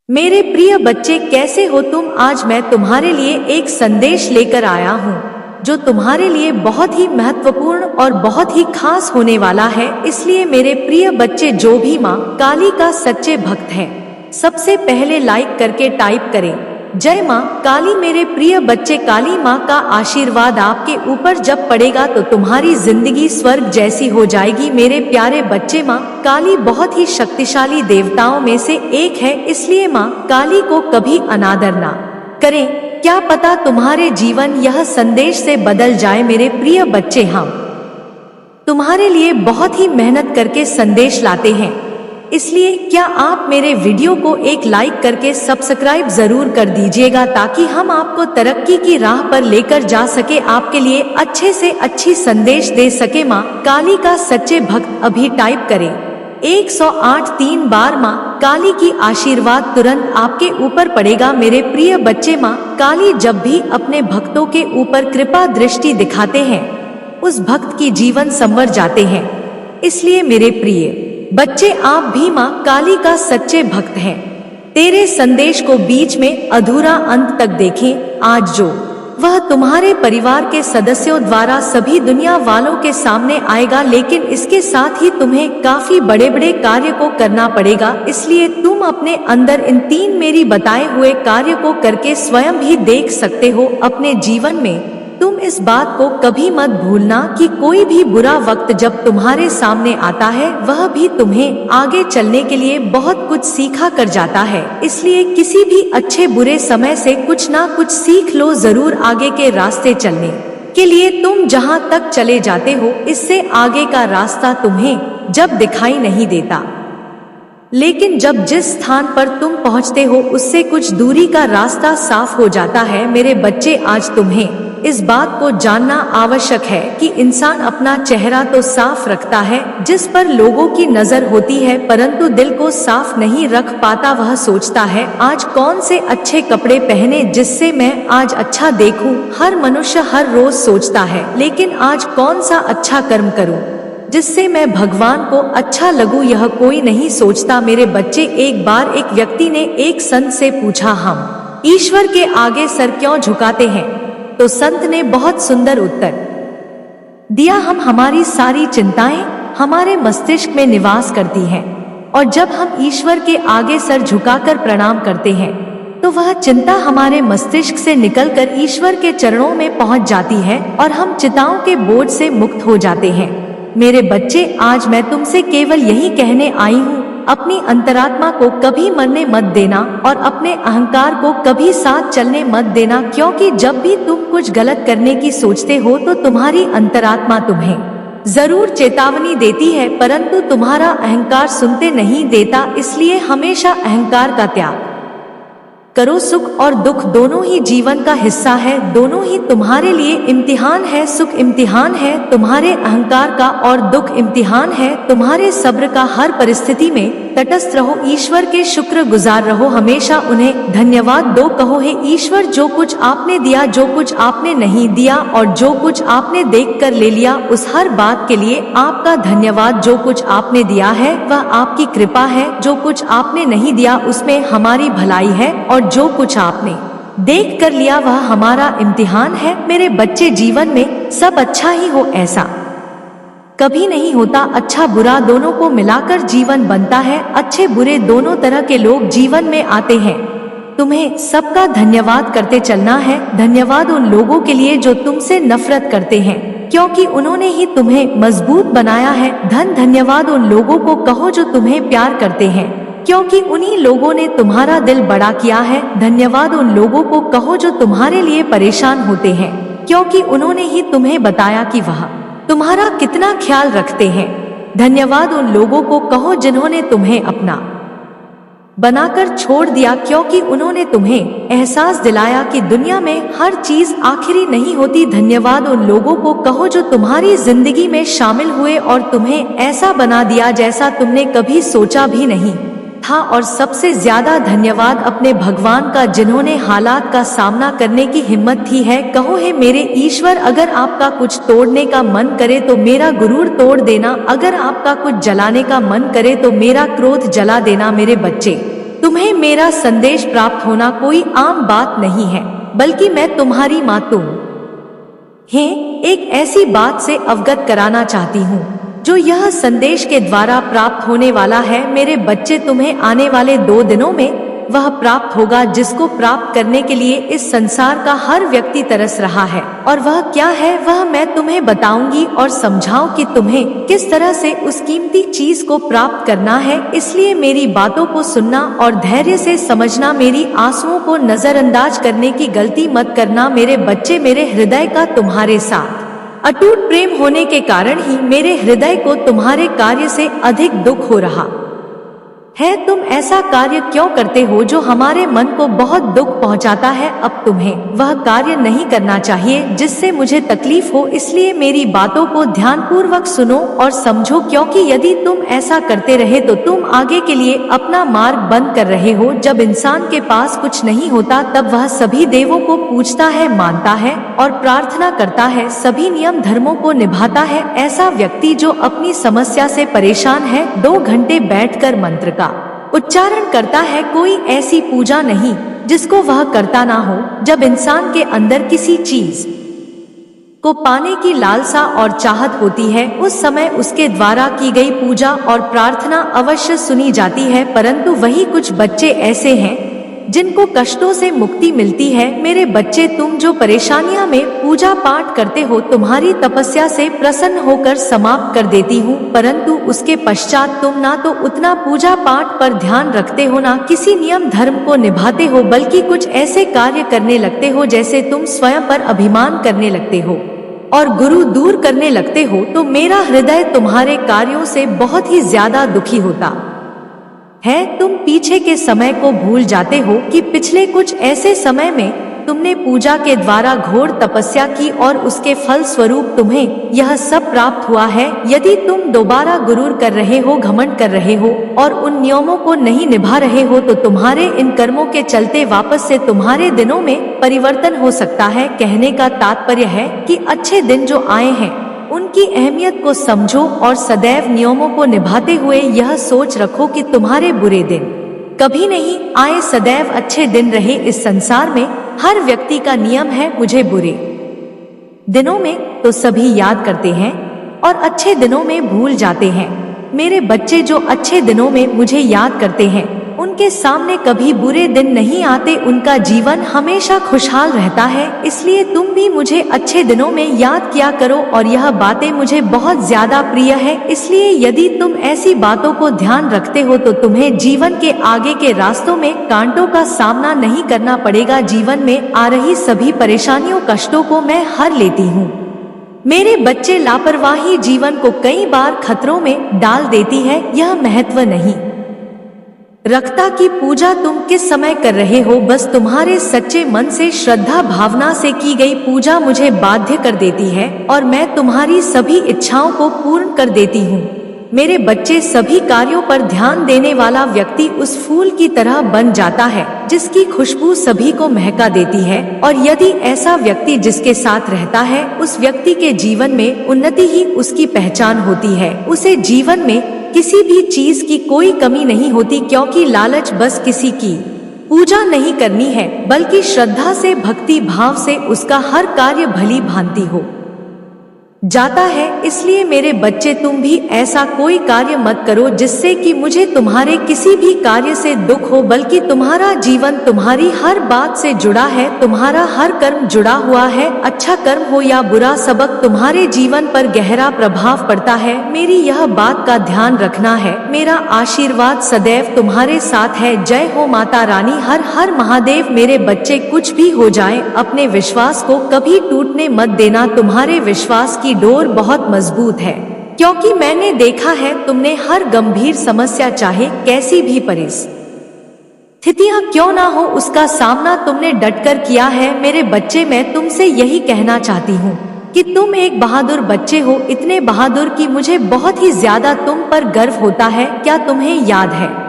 मेरे प्रिय बच्चे, कैसे हो तुम? आज मैं तुम्हारे लिए एक संदेश लेकर आया हूँ जो तुम्हारे लिए बहुत ही महत्वपूर्ण और बहुत ही खास होने वाला है। इसलिए मेरे प्रिय बच्चे, जो भी माँ काली का सच्चे भक्त हैं, सबसे पहले लाइक करके टाइप करें जय माँ काली। मेरे प्रिय बच्चे, काली माँ का आशीर्वाद आपके ऊपर जब पड़ेगा तो तुम्हारी जिंदगी स्वर्ग जैसी हो जाएगी। मेरे प्यारे बच्चे, माँ काली बहुत ही शक्तिशाली देवताओं में से एक है, इसलिए माँ काली को कभी अनादर ना करें। क्या पता तुम्हारे जीवन यह संदेश से बदल जाए। मेरे प्रिय बच्चे, हम तुम्हारे लिए बहुत ही मेहनत करके संदेश लाते हैं, इसलिए क्या आप मेरे वीडियो को एक लाइक करके सब्सक्राइब जरूर कर दीजिएगा ताकि हम आपको तरक्की की राह पर लेकर जा सके, आपके लिए अच्छे से अच्छी संदेश दे सके। माँ काली का सच्चे भक्त अभी टाइप करें 108 3 बार। माँ काली की आशीर्वाद तुरंत आपके ऊपर पड़ेगा। मेरे प्रिय बच्चे, माँ काली जब भी अपने भक्तों के ऊपर कृपा दृष्टि दिखाते हैं, उस भक्त की जीवन संवर जाते हैं। इसलिए मेरे प्रिय बच्चे, आप भी माँ काली का सच्चे भक्त हैं। तेरे संदेश को बीच में अधूरा अंत तक देखें। आज जो वह तुम्हारे परिवार के सदस्यों द्वारा सभी दुनिया वालों के सामने आएगा, लेकिन इसके साथ ही तुम्हें काफी बड़े बड़े कार्य को करना पड़ेगा। इसलिए तुम अपने अंदर इन 3 मेरी बताए हुए कार्य को करके स्वयं भी देख सकते हो अपने जीवन में। तुम इस बात को कभी मत भूलना कि कोई भी बुरा वक्त जब तुम्हारे सामने आता है, वह भी तुम्हें आगे चलने के लिए बहुत कुछ सिखा कर जाता है। इसलिए किसी भी अच्छे बुरे समय से कुछ ना कुछ सीख लो जरूर आगे के रास्ते चलने के लिए। तुम जहां तक चले जाते हो, इससे आगे का रास्ता तुम्हें जब दिखाई नहीं देता, लेकिन जब जिस स्थान पर तुम पहुंचते हो उससे कुछ दूरी का रास्ता साफ हो जाता है। मेरे बच्चे, आज तुम्हें इस बात को जानना आवश्यक है कि इंसान अपना चेहरा तो साफ रखता है जिस पर लोगों की नजर होती है, परंतु दिल को साफ नहीं रख पाता। वह सोचता है आज कौन से अच्छे कपड़े पहने जिससे मैं आज अच्छा देखूं। हर मनुष्य हर रोज सोचता है, लेकिन आज कौन सा अच्छा कर्म करूं जिससे मैं भगवान को अच्छा लगूं, यह कोई नहीं सोचता। मेरे बच्चे, एक बार एक व्यक्ति ने एक संत से पूछा, हम ईश्वर के आगे सर क्यों झुकाते हैं? तो संत ने बहुत सुंदर उत्तर दिया, हम हमारी सारी चिंताएं हमारे मस्तिष्क में निवास करती हैं, और जब हम ईश्वर के आगे सर झुकाकर प्रणाम करते हैं तो वह चिंता हमारे मस्तिष्क से निकलकर ईश्वर के चरणों में पहुंच जाती है और हम चिंताओं के बोझ से मुक्त हो जाते हैं। मेरे बच्चे, आज मैं तुमसे केवल यही कहने आई हूँ, अपनी अंतरात्मा को कभी मरने मत देना और अपने अहंकार को कभी साथ चलने मत देना, क्योंकि जब भी तुम कुछ गलत करने की सोचते हो तो तुम्हारी अंतरात्मा तुम्हें जरूर चेतावनी देती है, परंतु तुम्हारा अहंकार सुनते नहीं देता। इसलिए हमेशा अहंकार का त्याग करो। सुख और दुख दोनों ही जीवन का हिस्सा है, दोनों ही तुम्हारे लिए इम्तिहान है। सुख इम्तिहान है तुम्हारे अहंकार का और दुख इम्तिहान है तुम्हारे सब्र का। हर परिस्थिति में तटस्थ रहो, ईश्वर के शुक्र गुजार रहो, हमेशा उन्हें धन्यवाद दो। कहो, हे ईश्वर, जो कुछ आपने दिया, जो कुछ आपने नहीं दिया और जो कुछ आपने देख कर ले लिया, उस हर बात के लिए आपका धन्यवाद। जो कुछ आपने दिया है वह आपकी कृपा है, जो कुछ आपने नहीं दिया उसमें हमारी भलाई है, और जो कुछ आपने देख कर लिया वह हमारा इम्तिहान है। मेरे बच्चे, जीवन में सब अच्छा ही हो ऐसा कभी नहीं होता, अच्छा बुरा दोनों को मिलाकर जीवन बनता है। अच्छे बुरे दोनों तरह के लोग जीवन में आते हैं, तुम्हें सबका धन्यवाद करते चलना है। धन्यवाद उन लोगों के लिए जो तुमसे नफरत करते हैं, क्योंकि उन्होंने ही तुम्हें मजबूत बनाया है। धन्यवाद उन लोगों को कहो जो तुम्हें प्यार करते हैं, क्योंकि उन्हीं लोगों ने तुम्हारा दिल बड़ा किया है। धन्यवाद उन लोगों को कहो जो तुम्हारे लिए परेशान होते हैं, क्योंकि उन्होंने ही तुम्हें बताया कि वह तुम्हारा कितना ख्याल रखते हैं। धन्यवाद उन लोगों को कहो जिन्होंने तुम्हें अपना बनाकर छोड़ दिया, क्योंकि उन्होंने तुम्हें एहसास दिलाया कि दुनिया में हर चीज आखिरी नहीं होती। धन्यवाद उन लोगों को कहो जो तुम्हारी जिंदगी में शामिल हुए और तुम्हें ऐसा बना दिया जैसा तुमने कभी सोचा भी नहीं था। और सबसे ज्यादा धन्यवाद अपने भगवान का, जिन्होंने हालात का सामना करने की हिम्मत थी है। कहो, हे मेरे ईश्वर, अगर आपका कुछ तोड़ने का मन करे तो मेरा गुरूर तोड़ देना, अगर आपका कुछ जलाने का मन करे तो मेरा क्रोध जला देना। मेरे बच्चे, तुम्हें मेरा संदेश प्राप्त होना कोई आम बात नहीं है, बल्कि मैं तुम्हारी माँ एक ऐसी बात से अवगत कराना चाहती हूँ जो यह संदेश के द्वारा प्राप्त होने वाला है। मेरे बच्चे, तुम्हें आने वाले 2 दिनों में वह प्राप्त होगा जिसको प्राप्त करने के लिए इस संसार का हर व्यक्ति तरस रहा है। और वह क्या है, वह मैं तुम्हें बताऊंगी और समझाऊं कि तुम्हें किस तरह से उस कीमती चीज को प्राप्त करना है। इसलिए मेरी बातों को सुनना और धैर्य से समझना, मेरी आंसुओं को नजरअंदाज करने की गलती मत करना। मेरे बच्चे, मेरे हृदय का तुम्हारे साथ अटूट प्रेम होने के कारण ही मेरे हृदय को तुम्हारे कार्य से अधिक दुख हो रहा है। तुम ऐसा कार्य क्यों करते हो जो हमारे मन को बहुत दुख पहुंचाता है? अब तुम्हें वह कार्य नहीं करना चाहिए जिससे मुझे तकलीफ हो। इसलिए मेरी बातों को ध्यानपूर्वक सुनो और समझो, क्योंकि यदि तुम ऐसा करते रहे तो तुम आगे के लिए अपना मार्ग बंद कर रहे हो। जब इंसान के पास कुछ नहीं होता तब वह सभी देवों को पूजता है, मानता है और प्रार्थना करता है, सभी नियम धर्मों को निभाता है। ऐसा व्यक्ति जो अपनी समस्या से परेशान है 2 घंटे बैठकर मंत्र का उच्चारण करता है। कोई ऐसी पूजा नहीं जिसको वह करता ना हो। जब इंसान के अंदर किसी चीज को पाने की लालसा और चाहत होती है, उस समय उसके द्वारा की गई पूजा और प्रार्थना अवश्य सुनी जाती है। परंतु वही कुछ बच्चे ऐसे हैं जिनको कष्टों से मुक्ति मिलती है। मेरे बच्चे, तुम जो परेशानियां में पूजा पाठ करते हो, तुम्हारी तपस्या से प्रसन्न होकर समाप्त कर देती हूँ। परंतु उसके पश्चात तुम ना तो उतना पूजा पाठ पर ध्यान रखते हो, ना किसी नियम धर्म को निभाते हो, बल्कि कुछ ऐसे कार्य करने लगते हो जैसे तुम स्वयं पर अभिमान करने लगते हो और गुरु दूर करने लगते हो। तो मेरा हृदय तुम्हारे कार्यों से बहुत ही ज्यादा दुखी होता है। तुम पीछे के समय को भूल जाते हो कि पिछले कुछ ऐसे समय में तुमने पूजा के द्वारा घोर तपस्या की और उसके फल स्वरूप तुम्हें यह सब प्राप्त हुआ है। यदि तुम दोबारा गुरूर कर रहे हो, घमंड कर रहे हो और उन नियमों को नहीं निभा रहे हो, तो तुम्हारे इन कर्मों के चलते वापस से तुम्हारे दिनों में परिवर्तन हो सकता है। कहने का तात्पर्य है कि अच्छे दिन जो आए हैं उनकी अहमियत को समझो और सदैव नियमों को निभाते हुए यह सोच रखो कि तुम्हारे बुरे दिन कभी नहीं आए, सदैव अच्छे दिन रहे। इस संसार में हर व्यक्ति का नियम है, मुझे बुरे दिनों में तो सभी याद करते हैं और अच्छे दिनों में भूल जाते हैं। मेरे बच्चे, जो अच्छे दिनों में मुझे याद करते हैं उनके सामने कभी बुरे दिन नहीं आते, उनका जीवन हमेशा खुशहाल रहता है। इसलिए तुम भी मुझे अच्छे दिनों में याद किया करो और यह बातें मुझे बहुत ज्यादा प्रिय है। इसलिए यदि तुम ऐसी बातों को ध्यान रखते हो तो तुम्हें जीवन के आगे के रास्तों में कांटों का सामना नहीं करना पड़ेगा। जीवन में आ रही सभी परेशानियों, कष्टों को मैं हर लेती हूँ। मेरे बच्चे, लापरवाही जीवन को कई बार खतरों में डाल देती है। यह महत्व नहीं रखता कि पूजा तुम किस समय कर रहे हो, बस तुम्हारे सच्चे मन से श्रद्धा भावना से की गई पूजा मुझे बाध्य कर देती है और मैं तुम्हारी सभी इच्छाओं को पूर्ण कर देती हूँ। मेरे बच्चे, सभी कार्यों पर ध्यान देने वाला व्यक्ति उस फूल की तरह बन जाता है जिसकी खुशबू सभी को महका देती है। और यदि ऐसा व्यक्ति जिसके साथ रहता है, उस व्यक्ति के जीवन में उन्नति ही उसकी पहचान होती है। उसे जीवन में किसी भी चीज की कोई कमी नहीं होती, क्योंकि लालच बस किसी की पूजा नहीं करनी है, बल्कि श्रद्धा से, भक्ति भाव से उसका हर कार्य भली भांति हो जाता है। इसलिए मेरे बच्चे, तुम भी ऐसा कोई कार्य मत करो जिससे कि मुझे तुम्हारे किसी भी कार्य से दुख हो, बल्कि तुम्हारा जीवन तुम्हारी हर बात से जुड़ा है, तुम्हारा हर कर्म जुड़ा हुआ है। अच्छा कर्म हो या बुरा, सबक तुम्हारे जीवन पर गहरा प्रभाव पड़ता है। मेरी यह बात का ध्यान रखना है। मेरा आशीर्वाद सदैव तुम्हारे साथ है। जय हो माता रानी, हर हर महादेव। मेरे बच्चे, कुछ भी हो जाए, अपने विश्वास को कभी टूटने मत देना। तुम्हारे विश्वास की डोर बहुत मजबूत है, क्योंकि मैंने देखा है तुमने हर गंभीर समस्या, चाहे कैसी भी परिस्थितियां क्यों ना हो, उसका सामना तुमने डटकर किया है। मेरे बच्चे, मैं तुमसे यही कहना चाहती हूँ कि तुम एक बहादुर बच्चे हो, इतने बहादुर कि मुझे बहुत ही ज्यादा तुम पर गर्व होता है। क्या तुम्हें याद है